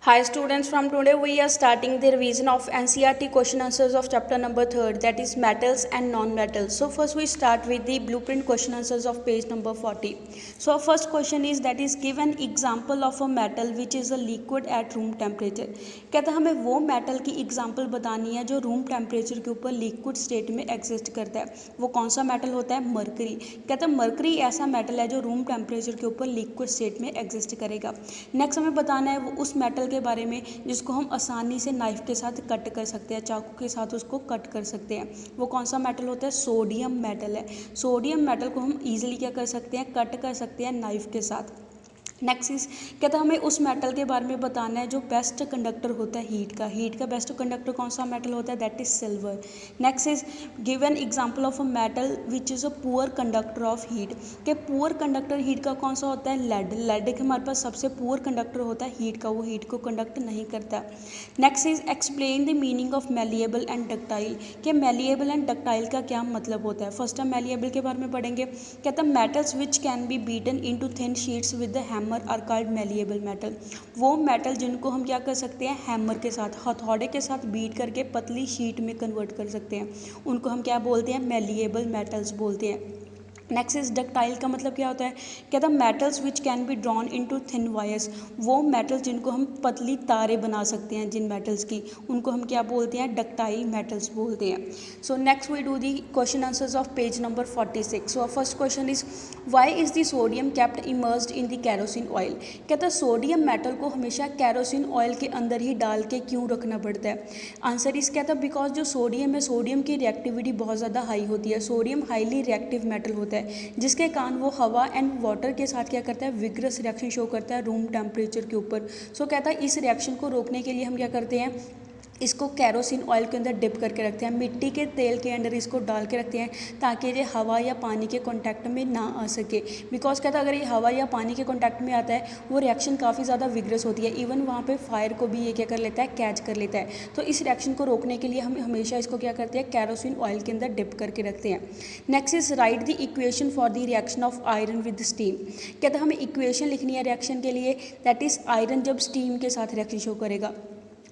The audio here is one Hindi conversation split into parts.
Hi students, from today we are starting the revision of NCERT question answers of chapter number 3rd, that is metals and non-metals. So first we start with the blueprint question answers of page number 40. So our first question is that is give an example of a metal which is a liquid at room temperature. कहता है हमें वो मेटल की एग्जाम्पल बतानी है जो रूम टेम्परेचर के ऊपर लिक्विड स्टेट में एग्जिस्ट करता है. वो कौन सा मेटल होता है? मरकरी. कहता है मरकरी ऐसा मेटल है जो रूम टेम्परेचर के ऊपर लिक्विड स्टेट में एग्जिस्ट करेगा. नेक्स्ट हमें बताना है वो उस मेटल के बारे में जिसको हम आसानी से नाइफ के साथ कट कर सकते हैं, चाकू के साथ उसको कट कर सकते हैं. वो कौन सा मेटल होता है? सोडियम मेटल है. सोडियम मेटल को हम इजीली क्या कर सकते हैं? कट कर सकते हैं नाइफ के साथ. नेक्स्ट इज कहता है हमें उस मेटल के बारे में बताना है जो बेस्ट कंडक्टर होता है हीट का. हीट का बेस्ट कंडक्टर कौन सा मेटल होता है? That is silver. Next is give an example of a metal which is a poor conductor of heat. के पुअर कंडक्टर हीट का कौन सा होता है? लेड. लेड के हमारे पास सबसे पुअर कंडक्टर होता है हीट का, वो हीट को कंडक्ट नहीं करता. Next is explain the meaning of malleable and ductile. के मेलिएबल एंड डक्टाइल का क्या मतलब होता है? फर्स्ट हम मेलिएबल के बारे में पढ़ेंगे. कहता है metals which can be beaten into thin sheets with the hammer are called malleable metal. वो मेटल जिनको हम क्या कर सकते हैं? हैमर के साथ, हथौड़े के साथ बीट करके पतली शीट में कन्वर्ट कर सकते हैं, उनको हम क्या बोलते हैं? मेलिएबल मेटल्स बोलते हैं. नेक्स्ट इज डक्टाइल का मतलब क्या होता है? कहता है metals which can be drawn into thin wires. वो मेटल्स जिनको हम पतली तारें बना सकते हैं जिन मेटल्स की, उनको हम क्या बोलते हैं? डक्टाइल मेटल्स बोलते हैं. So next we do the question answers of page number 46. So first question is why is the sodium kept immersed in the kerosene oil. कहता है सोडियम मेटल को हमेशा कैरोसिन ऑयल के अंदर ही डाल के क्यों रखना पड़ता है? आंसर इस कहता है बिकॉज जो सोडियम है, सोडियम की रिएक्टिविटी बहुत ज़्यादा हाई होती है. सोडियम हाईली रिएक्टिव मेटल होता है जिसके कारण वो हवा एंड वाटर के साथ क्या करता है? विग्रस रिएक्शन शो करता है रूम टेम्परेचर के ऊपर. सो कहता है इस रिएक्शन को रोकने के लिए हम क्या करते हैं? इसको कैरोसिन ऑयल के अंदर डिप करके रखते हैं, मिट्टी के तेल के अंदर इसको डाल के रखते हैं ताकि ये हवा या पानी के कांटेक्ट में ना आ सके. बिकॉज कहता है अगर ये हवा या पानी के कांटेक्ट में आता है वो रिएक्शन काफ़ी ज़्यादा विग्रस होती है, इवन वहाँ पे फायर को भी ये क्या कर लेता है? कैच कर लेता है. तो इस रिएक्शन को रोकने के लिए हम हमेशा इसको क्या करते हैं? कैरोसिन ऑयल के अंदर डिप करके रखते हैं. Next is right the equation for the reaction of iron with steam. कहता है हमें इक्वेशन लिखनी है रिएक्शन के लिए, दैट इज़ आयरन जब स्टीम के साथ रिएक्शन शो करेगा.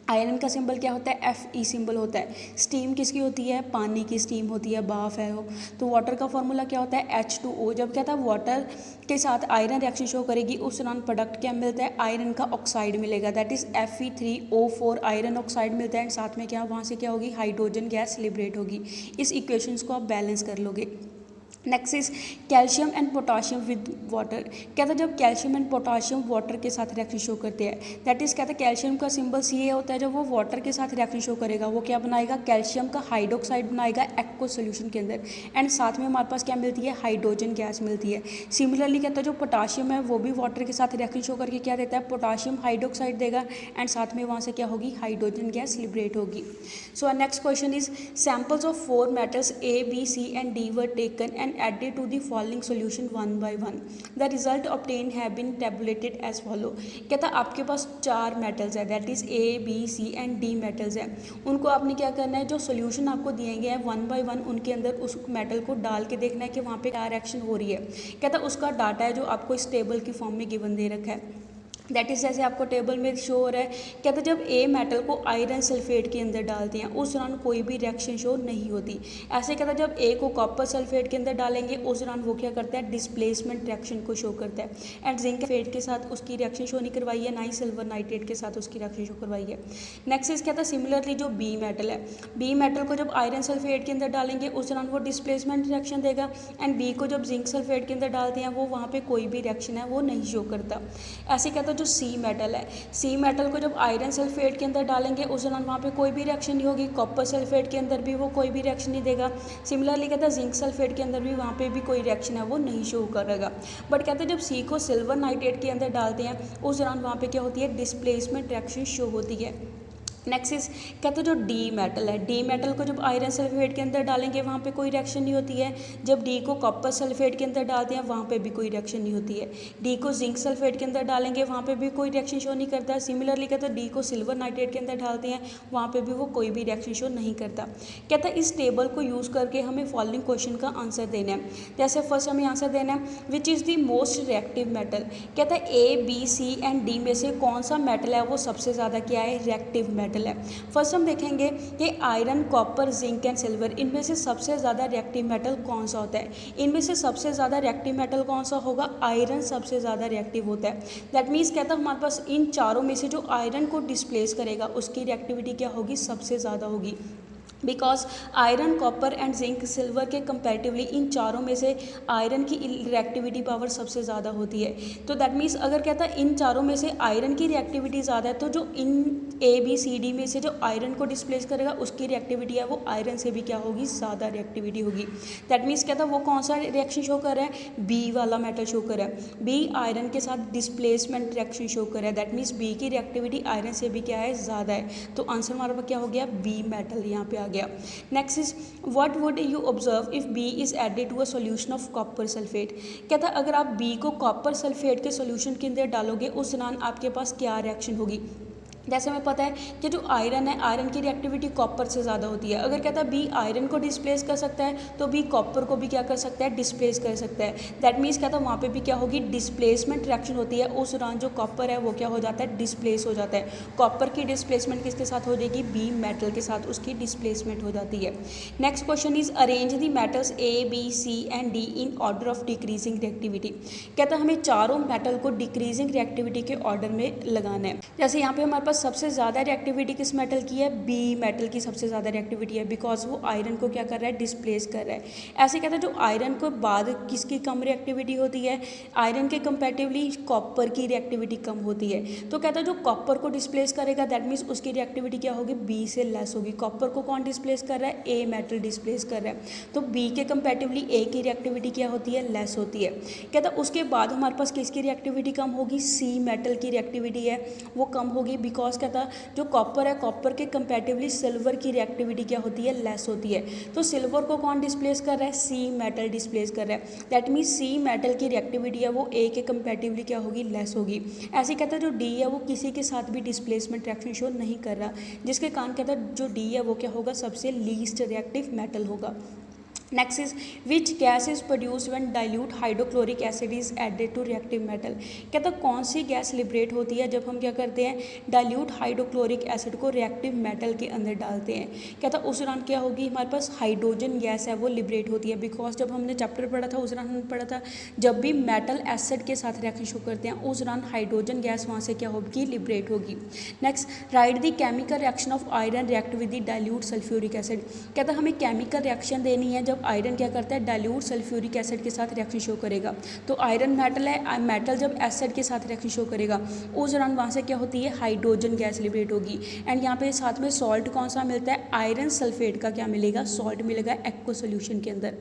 आयरन का सिंबल क्या होता है? Fe सिंबल होता है. स्टीम किसकी होती है? पानी की स्टीम होती है, भाप है वो. तो वाटर का फॉर्मूला क्या होता है? H2O. जब क्या था वाटर के साथ आयरन रिएक्शन शो करेगी उस दौरान प्रोडक्ट क्या मिलता है? आयरन का ऑक्साइड मिलेगा, that is Fe3O4 iron oxide मिलता है. एंड साथ में क्या वहाँ से क्या होगी? हाइड्रोजन गैस लिबरेट होगी. इस इक्वेशंस को आप बैलेंस कर लोगे. Next is calcium and potassium with water. कहता है जब कैल्शियम एंड पोटाशियम वाटर के साथ रिएक्शन शो करते हैं, दैट इज कहता है कैल्शियम का सिंबल Ca होता है. जब वो वाटर के साथ रिएक्शन शो करेगा वो क्या बनाएगा? कैल्शियम का हाइड्रोक्साइड बनाएगा एक्व सोल्यूशन के अंदर. एंड साथ में हमारे पास क्या मिलती है? हाइड्रोजन गैस मिलती है. सिमिलरली कहता है जो पोटाशियम है वो भी वाटर के साथ रिएक्शन शो करके क्या देता है? पोटाशियम हाइड्रोक्साइड देगा. एंड साथ में वहाँ से क्या होगी? हाइड्रोजन गैस लिबरेट होगी. So next question is samples of 4 metals A, B, C and D were taken and added to the following solution one by one. The result obtained have been tabulated as follow. कहता आपके पास 4 मेटल्स है, that is A, B, C and D metals है. उनको आपने क्या करना है? जो सोल्यूशन आपको दिए गए हैं 1 by 1 उनके अंदर उस मेटल को डाल के देखना है कि वहाँ पे क्या रिएक्शन हो रही है. कहता उसका डाटा है जो आपको इस टेबल की फॉर्म में गिवन दे रखा है. दैट इज़ जैसे आपको टेबल में शो हो रहा है. कहते हैं जब ए मेटल को आयरन सल्फेट के अंदर डालते हैं उस दौरान कोई भी रिएक्शन शो नहीं होती. ऐसे कहता है जब ए को कॉपर सल्फेट के अंदर डालेंगे उस दौरान वो क्या करता है? डिस्प्लेसमेंट रिएक्शन को शो करता है. एंड जिंक सल्फेट के साथ उसकी रिएक्शन शो नहीं करवाई है, ना ही सिल्वर नाइट्रेट के साथ उसकी रिएक्शन शो करवाई है. नेक्स्ट इज कहता है सिमिलरली जो बी मेटल है, बी मेटल को जब आयरन सल्फेट के अंदर डालेंगे उस दौरान वो डिस्प्लेसमेंट रिएक्शन देगा. एंड बी को जब जिंक सल्फेट के अंदर डालते हैं वो वहाँ पर कोई भी रिएक्शन है वो नहीं शो करता. ऐसे कहता है जो सी मेटल है, सी मेटल को जब आयरन सल्फेट के अंदर डालेंगे उस दौरान वहाँ पे कोई भी रिएक्शन नहीं होगी. कॉपर सल्फेट के अंदर भी वो कोई भी रिएक्शन नहीं देगा. सिमिलरली कहता है जिंक सल्फेट के अंदर भी वहाँ पे भी कोई रिएक्शन है वो नहीं शो करेगा. बट कहते हैं जब सी को सिल्वर नाइट्रेट के अंदर डालते हैं उस दौरान वहाँ पे क्या होती है? डिस्प्लेसमेंट रिएक्शन शो होती है. नेक्स्ट इज कहते हैं जो डी मेटल है, डी मेटल को जब आयरन सल्फेट के अंदर डालेंगे वहाँ पे कोई रिएक्शन नहीं होती है, जब डी को कॉपर सल्फेट के अंदर डालते हैं वहाँ पे भी कोई रिएक्शन नहीं होती है, डी को जिंक सल्फेट के अंदर डालेंगे वहाँ पे भी कोई रिएक्शन शो नहीं करता। सिमिलरली कहते हैं डी को सिल्वर नाइट्रेट के अंदर डालते हैं वहाँ पे भी वो कोई भी रिएक्शन शो नहीं करता। कहता है इस टेबल को यूज़ करके हमें फॉलोइंग क्वेश्चन का आंसर देना है। जैसे फर्स्ट हमें आंसर देना है which is the most reactive metal. कहता है A B C and D में से कौन सा मेटल है वो सबसे ज़्यादा क्या है, रिएक्टिव मेटल है। फर्स्ट हम देखेंगे कि iron, copper, zinc and silver इनमें से सबसे ज़्यादा रिएक्टिव मेटल कौन सा होता है। इनमें से सबसे ज़्यादा रिएक्टिव मेटल कौन सा होगा, आयरन सबसे ज़्यादा रिएक्टिव होता है। दैट मीन्स कहता है हमारे पास इन चारों में से जो आयरन को डिस्प्लेस करेगा उसकी रिएक्टिविटी क्या होगी, सबसे ज़्यादा होगी। Because iron, copper and zinc, silver के कंपैरेटिवली इन चारों में से आयरन की रिएक्टिविटी पावर सबसे ज़्यादा होती है। तो दैट मीन्स अगर कहता है इन चारों में से आयरन की रिएक्टिविटी ज़्यादा है तो जो इन ए बी सी डी में से जो आयरन को डिस्प्लेस करेगा उसकी रिएक्टिविटी है वो आयरन से भी क्या होगी, ज़्यादा रिएक्टिविटी होगी। दैट मीन्स कहता है वो कौन सा रिएक्शन शो कर रहा है, बी वाला मेटल शो कर रहा है। बी आयरन के साथ डिस्प्लेसमेंट रिएक्शन शो कर रहा है। दैट मीन्स बी की रिएक्टिविटी आयरन से भी क्या है, ज़्यादा है। तो आंसर हमारे पास क्या हो गया, बी मेटल यहाँ पे आ गया। Next is what would you observe if B is added to a solution of copper sulphate. कहता है अगर आप बी को कॉपर सल्फेट के सॉल्यूशन के अंदर डालोगे उस दौरान आपके पास क्या रिएक्शन होगी। जैसे हमें पता है कि जो आयरन है, आयरन की रिएक्टिविटी कॉपर से ज़्यादा होती है। अगर कहता है बी आयरन को डिस्प्लेस कर सकता है तो बी कॉपर को भी क्या कर सकता है, डिस्प्लेस कर सकता है। दैट मीन्स कहता है वहाँ पे भी क्या होगी, डिस्प्लेसमेंट रिएक्शन होती है। उस दौरान जो कॉपर है वो क्या हो जाता है, डिस्प्लेस हो जाता है। कॉपर की डिस्प्लेसमेंट किसके साथ हो जाएगी, बी मेटल के साथ उसकी डिस्प्लेसमेंट हो जाती है। Next question is arrange the metals A B C and D in order of decreasing reactivity. कहता है हमें चारों मेटल को डिक्रीजिंग रिएक्टिविटी के ऑर्डर में लगाना है। जैसे यहाँ पे हमारे पास सबसे ज़्यादा रिएक्टिविटी किस मेटल की है, बी मेटल की सबसे ज़्यादा रिएक्टिविटी है। बिकॉज वो आयरन को क्या कर रहा है, डिस्प्लेस कर रहा है। ऐसे कहता है जो आयरन को बाद किसकी कम रिएक्टिविटी होती है, आयरन के कंपैरेटिवली कॉपर की रिएक्टिविटी कम होती है। तो कहता है जो कॉपर को डिस्प्लेस करेगा दैट मीन्स उसकी रिएक्टिविटी क्या होगी, बी से लेस होगी। कॉपर को कौन डिस्प्लेस कर रहा है, ए मेटल डिस्प्लेस कर रहा है। तो बी के कंपैरेटिवली ए की रिएक्टिविटी क्या होती है, लेस होती है। कहता है उसके बाद हमारे पास किसकी रिएक्टिविटी कम होगी, सी मेटल की रिएक्टिविटी है वो कम होगी। बिकॉज कहता जो कॉपर है, कॉपर के कंपैरेटिवली सिल्वर की रिएक्टिविटी क्या होती है, लेस होती है। तो सिल्वर को कौन डिस्प्लेस कर रहा है, सी मेटल डिस्प्लेस कर रहा है। दैट मीन्स सी मेटल की रिएक्टिविटी है वो ए के कंपैरेटिवली क्या होगी, लेस होगी। ऐसे कहता है जो डी है वो किसी के साथ भी डिस्प्लेसमेंट रिएक्शन शो नहीं कर रहा, जिसके कारण कहता है जो डी है वो क्या होगा, सबसे लीस्ट रिएक्टिव मेटल होगा। Next is which gas is produce when dilute hydrochloric acid is added to reactive metal. कहता कौन सी गैस लिबरेट होती है जब हम क्या करते हैं, डाइल्यूट हाइड्रोक्लोरिक एसिड को रिएक्टिव मेटल के अंदर डालते हैं। कहता उस दौरान क्या होगी, हमारे पास हाइड्रोजन गैस है वो लिबरेट होती है। बिकॉज जब हमने चैप्टर पढ़ा था उस दौरान हमने पढ़ा था जब भी मेटल एसिड के साथ रिएक्शन शो करते हैं उस दौरान हाइड्रोजन गैस वहाँ से क्या होगी, लिबरेट होगी। Next right the chemical reaction of iron react with the dilute sulphuric acid. कहता हमें केमिकल रिएक्शन देनी है जब आयरन क्या करता है, डाइल्यूट सल्फ्यूरिक एसिड के साथ रिएक्शन शो करेगा। तो आयरन मेटल है, मेटल जब एसिड के साथ रिएक्शन शो करेगा उस दौरान वहाँ से क्या होती है, हाइड्रोजन गैस लिबरेट होगी। एंड यहाँ पे साथ में सॉल्ट कौन सा मिलता है, आयरन सल्फेट का क्या मिलेगा, सॉल्ट मिलेगा एक्वा सोल्यूशन के अंदर।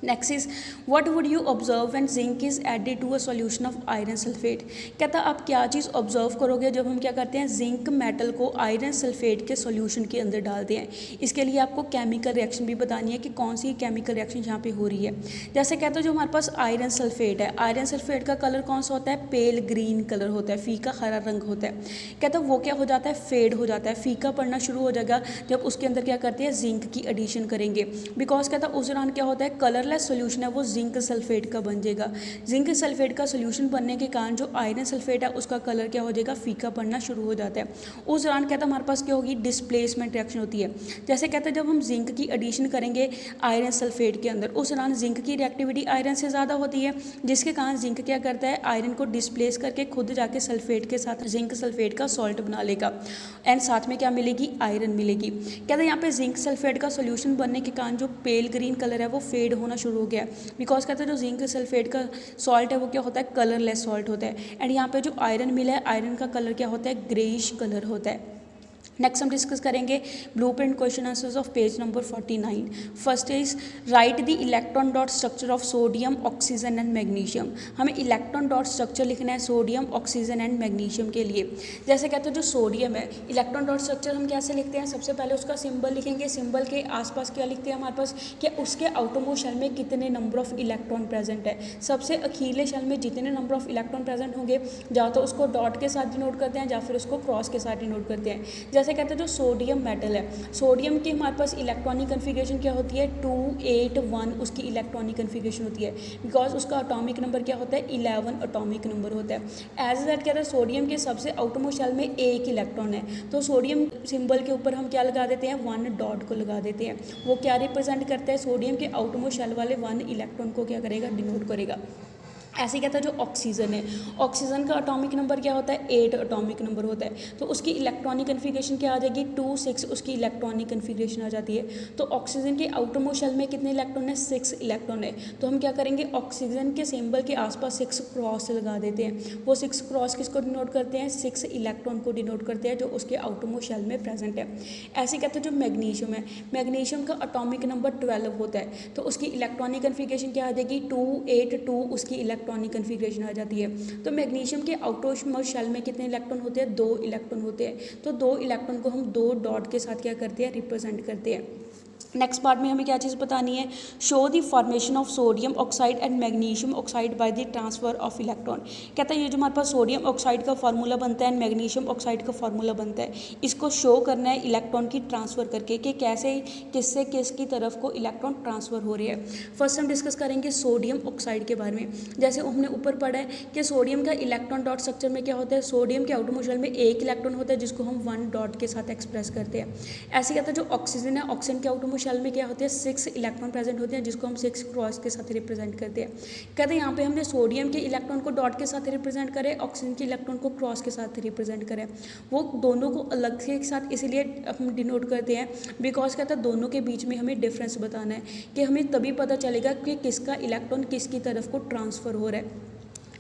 Next is what would you observe when zinc is added to a solution of iron sulphate. कहता आप क्या चीज़ ऑब्जर्व करोगे जब हम क्या करते हैं, जिंक मेटल को आयरन सल्फेट के सॉल्यूशन के अंदर डालते हैं। इसके लिए आपको केमिकल रिएक्शन भी बतानी है कि कौन सी केमिकल रिएक्शन यहाँ पे हो रही है। जैसे कहते हैं जो हमारे पास आयरन सल्फेट है, आयरन सल्फेट का कलर कौन सा होता है, पेल ग्रीन कलर होता है, फीका हरा रंग होता है। कहता वो क्या हो जाता है, फेड हो जाता है, फीका पड़ना शुरू हो जाएगा जब उसके अंदर क्या करते हैं, जिंक की एडिशन करेंगे। बिकॉज कहता उस दौरान क्या होता है, कलर सोल्यूशन है वो जिंक सल्फेट का बन जाएगा। जिंक सल्फेट का सोल्यूशन बनने के कारण जो आयरन सल्फेट है उसका कलर क्या हो जाएगा, फीका पड़ना शुरू हो जाता है। उस दौरान कहता है हमारे पास क्या होगी, डिस्प्लेसमेंट रिएक्शन होती है। जैसे कहते हैं जब हम जिंक की एडिशन करेंगे आयरन सल्फेट के अंदर उस दौरान जिंक की रिएक्टिविटी आयरन से ज़्यादा होती है, जिसके कारण जिंक क्या करता है, आयरन को डिस्प्लेस करके खुद जाके सल्फेट के साथ जिंक सल्फेट का सॉल्ट बना लेगा। एंड साथ में क्या मिलेगी, आयरन मिलेगी। कहते हैं यहाँ पे जिंक सल्फेट का सोल्यूशन बनने के कारण जो पेल ग्रीन कलर है वो फेड होना शुरू हो गया। बिकॉज कहते हैं जो जिंक सल्फेट का सॉल्ट है वो क्या होता है, कलरलेस सॉल्ट होता है। एंड यहाँ पे जो आयरन मिला है, आयरन का कलर क्या होता है, ग्रेइश कलर होता है। नेक्स्ट हम डिस्कस करेंगे blueprint question answers of page number 49। First is right the electron dot structure of sodium, oxygen and magnesium. हमें इलेक्ट्रॉन डॉट स्ट्रक्चर लिखना है सोडियम, ऑक्सीजन एंड मैग्नीशियम के लिए। जैसे कहते हैं जो सोडियम है, इलेक्ट्रॉन डॉट स्ट्रक्चर हम कैसे लिखते हैं, सबसे पहले उसका सिंबल लिखेंगे। सिंबल के आसपास क्या लिखते हैं हमारे पास कि उसके आउटरमोस्ट शेल में कितने नंबर ऑफ इलेक्ट्रॉन प्रेजेंट है। सबसे अखीले शेल में जितने नंबर ऑफ इलेक्ट्रॉन प्रेजेंट होंगे या तो उसको डॉट के साथ डिनोट करते हैं या फिर उसको क्रॉस के साथ डिनोट करते हैं। जैसे कहते हैं जो सोडियम मेटल है, सोडियम की हमारे पास इलेक्ट्रॉनिक कन्फिगरेशन क्या होती है 281 उसकी इलेक्ट्रॉनिक कन्फिगरेशन होती है, बिकॉज उसका एटॉमिक नंबर क्या होता है 11 एटॉमिक नंबर होता है। एज दैट कहता है सोडियम के सबसे आउटरमोस्ट शेल में एक इलेक्ट्रॉन है, तो सोडियम सिंबल के ऊपर हम क्या लगा देते हैं 1 डॉट को लगा देते हैं। वो क्या रिप्रेजेंट करता है, सोडियम के आउटरमोस्ट शेल वाले 1 इलेक्ट्रॉन को क्या करेगा, डिनोट करेगा। ऐसे ही कहता है जो ऑक्सीजन है, ऑक्सीजन का एटॉमिक नंबर क्या होता है 8 एटॉमिक नंबर होता है, तो उसकी इलेक्ट्रॉनिक कन्फिगरेशन क्या आ जाएगी 26 उसकी इलेक्ट्रॉनिक कन्फिगरेशन आ जाती है। तो ऑक्सीजन के आउटरमोस्ट शेल में कितने इलेक्ट्रॉन है 6 इलेक्ट्रॉन है, तो हम क्या करेंगे ऑक्सीजन के सिंबल के आसपास 6 क्रॉस लगा देते हैं। वो 6 क्रॉस किसको डिनोट करते हैं, 6 इलेक्ट्रॉन को डिनोट करते हैं जो उसके आउटरमोस्ट शेल में प्रेजेंट है। ऐसे कहते हैं जो मैग्नीशियम है, मैग्नीशियम का एटॉमिक नंबर 12 होता है, तो उसकी इलेक्ट्रॉनिक कन्फिगरेशन क्या आ जाएगी 282 उसकी इलेक्ट्रॉनिक कन्फिगरेशन आ जाती है। तो मैग्नीशियम के आउटरमोस्ट शेल में कितने इलेक्ट्रॉन होते हैं 2 इलेक्ट्रॉन होते हैं, तो 2 इलेक्ट्रॉन को हम 2 डॉट के साथ क्या करते हैं रिप्रेजेंट करते हैं। नेक्स्ट पार्ट में हमें क्या चीज़ बतानी है, show the formation of sodium oxide and magnesium oxide by the transfer of electron. कहता है ये जो हमारे पास सोडियम ऑक्साइड का फार्मूला बनता है एंड मैग्नीशियम ऑक्साइड का फार्मूला बनता है, इसको शो करना है इलेक्ट्रॉन की ट्रांसफ़र करके कि कैसे किससे किसकी तरफ को इलेक्ट्रॉन ट्रांसफ़र हो रही है। फर्स्ट हम डिस्कस करेंगे सोडियम ऑक्साइड के बारे में। जैसे हमने ऊपर पढ़ा है कि सोडियम का इलेक्ट्रॉन डॉट स्ट्रक्चर में क्या होता है, सोडियम के आउटरमोस्ट शेल में एक इलेक्ट्रॉन होता है जिसको हम 1 डॉट के साथ एक्सप्रेस करते हैं। ऐसे कहता है जो ऑक्सीजन है, ऑक्सीजन के आउटरमोस्ट शेल में क्या होते हैं 6 इलेक्ट्रॉन प्रेजेंट होते हैं जिसको हम 6 क्रॉस के साथ रिप्रेजेंट करते हैं। कहते हैं यहाँ पे हमने सोडियम के इलेक्ट्रॉन को डॉट के साथ रिप्रेजेंट करें, ऑक्सीजन के इलेक्ट्रॉन को क्रॉस के साथ रिप्रेजेंट करें। वो दोनों को अलग से एक साथ इसलिए हम डिनोट करते हैं बिकॉज कहता है दोनों के बीच में हमें डिफरेंस बताना है कि हमें तभी पता चलेगा कि किसका इलेक्ट्रॉन किसकी तरफ को ट्रांसफ़र हो रहा है।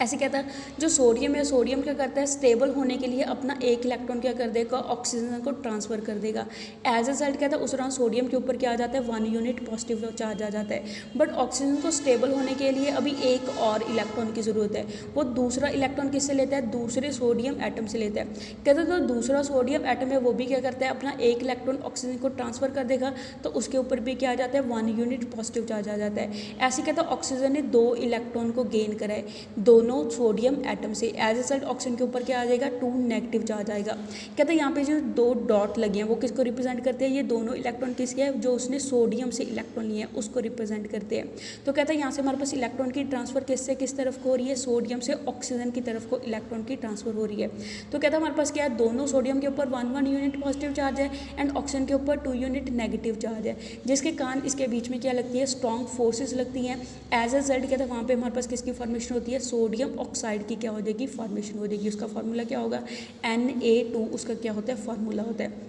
ऐसे कहता है जो सोडियम है, सोडियम क्या करता है स्टेबल होने के लिए अपना एक इलेक्ट्रॉन क्या कर देगा ऑक्सीजन को ट्रांसफ़र कर देगा। एज ए साइड कहता है उस दौरान सोडियम के ऊपर क्या आ जाता है 1 यूनिट पॉजिटिव चार्ज आ जाता है, बट ऑक्सीजन को स्टेबल होने के लिए अभी एक और इलेक्ट्रॉन की ज़रूरत है। वो दूसरा इलेक्ट्रॉन किससे लेता है, दूसरे सोडियम एटम से लेता है। कहते हैं तो दूसरा सोडियम एटम है वो भी क्या करता है अपना एक इलेक्ट्रॉन ऑक्सीजन को ट्रांसफ़र कर देगा, तो उसके ऊपर भी क्या आ जाता है 1 यूनिट पॉजिटिव चार्ज आ जाता है। ऐसे कहता है ऑक्सीजन ने 2 इलेक्ट्रॉन को गेन करा है दोनों सोडियम एटम से। एज ए रिजल्ट ऑक्सीजन के ऊपर क्या आ जाएगा 2 नेगेटिव चार्ज आएगा। कहते हैं यहाँ पे जो 2 डॉट लगे हैं वो किसको रिप्रेजेंट करते हैं, ये दोनों इलेक्ट्रॉन किसके हैं, जो उसने सोडियम से इलेक्ट्रॉन लिए हैं उसको रिप्रेजेंट करते हैं। तो कहता है यहाँ से हमारे पास इलेक्ट्रॉन की ट्रांसफ़र किससे किस तरफ को हो रही है, सोडियम से ऑक्सीजन की तरफ को इलेक्ट्रॉन की ट्रांसफ़र हो रही है। तो कहता है हमारे पास क्या है दोनों सोडियम के ऊपर 1 यूनिट पॉजिटिव चार्ज है एंड ऑक्सीजन के ऊपर 2 यूनिट नेगेटिव चार्ज है, जिसके कारण इसके बीच में क्या लगती है स्ट्रॉन्ग फोर्सेज लगती हैं। एज ए रिजल्ट कहता है वहाँ पे हमारे पास किसकी फॉर्मेशन होती है, सोडियम ऑक्साइड की क्या हो जाएगी फॉर्मेशन हो जाएगी। उसका फार्मूला क्या होगा Na2 उसका क्या होता है फार्मूला होता है।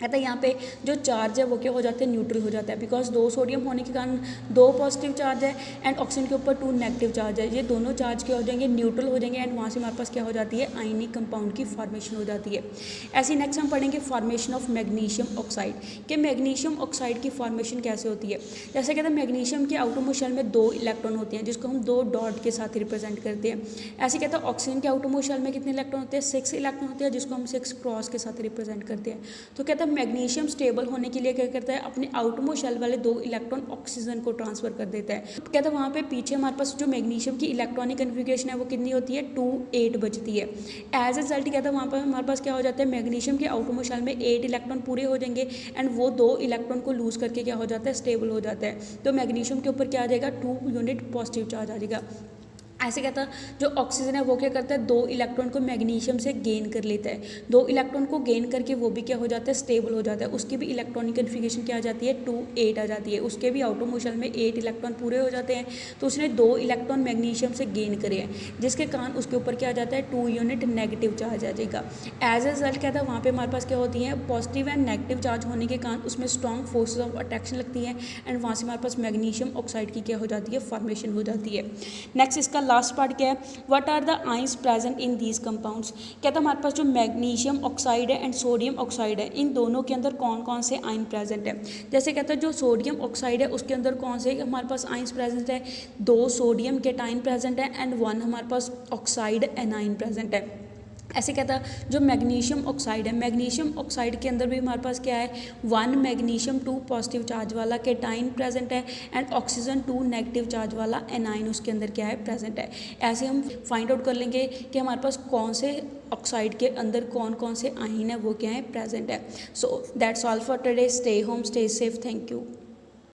कहता है यहाँ पे जो चार्ज है वो क्या हो जाता है न्यूट्रल हो जाता है, बिकॉज 2 सोडियम होने के कारण 2 पॉजिटिव चार्ज है एंड ऑक्सीजन के ऊपर 2 नेगेटिव चार्ज है, ये दोनों चार्ज क्या हो जाएंगे न्यूट्रल हो जाएंगे एंड वहाँ से हमारे पास क्या हो जाती है आयनिक कंपाउंड की फॉर्मेशन हो जाती है। ऐसे नेक्स्ट हम पढ़ेंगे फॉर्मेशन ऑफ मैग्नीशियम ऑक्साइड कि मैग्नीशियम ऑक्साइड की फॉर्मेशन कैसे होती है। जैसे कहते हैं मैग्नीशियम के आउटरमोस्ट शेल में 2 इलेक्ट्रॉन होते हैं जिसको हम 2 डॉट के साथ रिप्रेजेंट करते हैं। ऐसे कहता है ऑक्सीजन के आउटरमोस्ट शेल में कितने इलेक्ट्रॉन होते हैं 6 इलेक्ट्रॉन होते हैं जिसको हम 6 क्रॉस के साथ रिप्रेजेंट करते हैं। तो कहता है मैग्नीशियम स्टेबल होने के लिए क्या करता है अपने आउटरमोस्ट शेल वाले 2 इलेक्ट्रॉन ऑक्सीजन को ट्रांसफर कर देता है। कहता है वहाँ पे पीछे हमारे पास जो मैग्नीशियम की इलेक्ट्रॉनिक कन्फिगरेशन है वो कितनी होती है 2-8 बचती है। एज ए रिजल्ट कहता है वहाँ पर हमारे पास क्या हो जाता है मैग्नीशियम के आउटरमोस्ट शेल में 8 इलेक्ट्रॉन पूरे हो जाएंगे एंड वो 2 इलेक्ट्रॉन को लूज करके क्या हो जाता है स्टेबल हो जाता है। तो मैग्नीशियम के ऊपर क्या आ जाएगा 2 यूनिट पॉजिटिव चार्ज आ जाएगा। ऐसे कहता है जो ऑक्सीजन है वो क्या करता है 2 इलेक्ट्रॉन को मैग्नीशियम से गेन कर लेता है, 2 इलेक्ट्रॉन को गेन करके वो भी क्या हो जाता है स्टेबल हो जाता है। उसकी भी इलेक्ट्रॉनिक कन्फिगरेशन क्या आ जाती है 2-8 आ जाती है, उसके भी आउटरमोस्ट शेल में 8 इलेक्ट्रॉन पूरे हो जाते हैं, तो उसने 2 इलेक्ट्रॉन मैग्नीशियम से गेन करे हैं जिसके कारण उसके ऊपर क्या आ जाता है 2 यूनिट नेगेटिव चार्ज आ जाएगा। एज ए रिजल्ट कहता है वहाँ पर हमारे पास क्या होती है पॉजिटिव एंड नेगेटिव चार्ज होने के कारण उसमें स्ट्रॉन्ग फोर्सेज ऑफ अट्रैक्शन लगती है एंड वहाँ से हमारे पास मैग्नीशियम ऑक्साइड की क्या हो जाती है फॉर्मेशन हो जाती है। नेक्स्ट इसका लास्ट पार्ट क्या है, what are the ions present in these compounds. कहता है हमारे पास जो मैग्नीशियम ऑक्साइड है एंड सोडियम ऑक्साइड है, इन दोनों के अंदर कौन कौन से आयन प्रेजेंट है। जैसे कहता है जो सोडियम ऑक्साइड है उसके अंदर कौन से हमारे पास आइंस प्रेजेंट है, 2 सोडियम केटाइन प्रेजेंट है एंड 1 हमारे पास ऑक्साइड एनाइन प्रेजेंट है। ऐसे कहता है जो मैग्नीशियम ऑक्साइड है, मैग्नीशियम ऑक्साइड के अंदर भी हमारे पास क्या है, 1 मैग्नीशियम 2 पॉजिटिव चार्ज वाला केटाइन प्रेजेंट है एंड ऑक्सीजन 2 नेगेटिव चार्ज वाला एनाइन उसके अंदर क्या है, प्रेजेंट है। ऐसे हम फाइंड आउट कर लेंगे कि हमारे पास कौन से ऑक्साइड के अंदर कौन कौन से आयन है वो क्या है, प्रेजेंट है। So that's all for today. Stay home, stay safe, thank you.